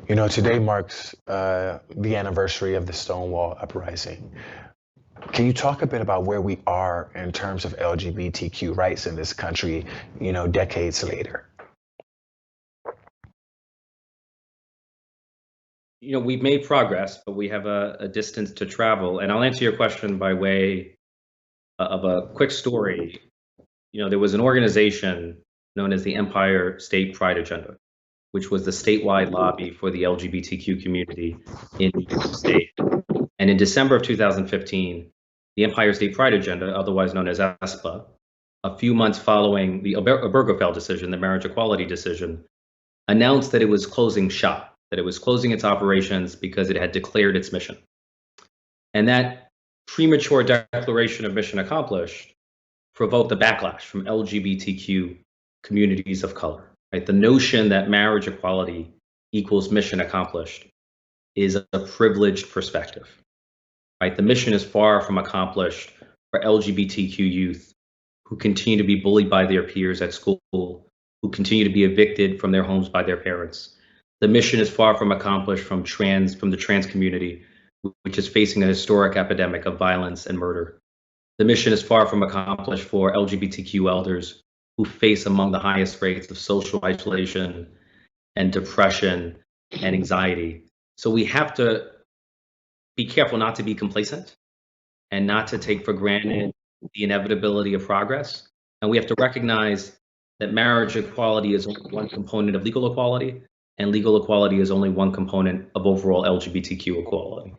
You know, today marks the anniversary of the Stonewall uprising. Can you talk a bit about where we are in terms of LGBTQ rights in this country, decades later? We've made progress, but we have a distance to travel. And I'll answer your question by way of a quick story. There was an organization known as the Empire State Pride Agenda, which was the statewide lobby for the LGBTQ community in New York State. And in December of 2015, the Empire State Pride Agenda, otherwise known as ESPA, a few months following the Obergefell decision, the marriage equality decision, announced that it was closing shop, that it was closing its operations because it had declared its mission. And that premature declaration of mission accomplished provoked a backlash from LGBTQ communities of color. Right? The notion that marriage equality equals mission accomplished is a privileged perspective. Right? The mission is far from accomplished for LGBTQ youth who continue to be bullied by their peers at school, who continue to be evicted from their homes by their parents. The mission is far from accomplished from the trans community, which is facing a historic epidemic of violence and murder. The mission is far from accomplished for LGBTQ elders who face among the highest rates of social isolation and depression and anxiety. So we have to be careful not to be complacent and not to take for granted the inevitability of progress. And we have to recognize that marriage equality is only one component of legal equality, and legal equality is only one component of overall LGBTQ equality.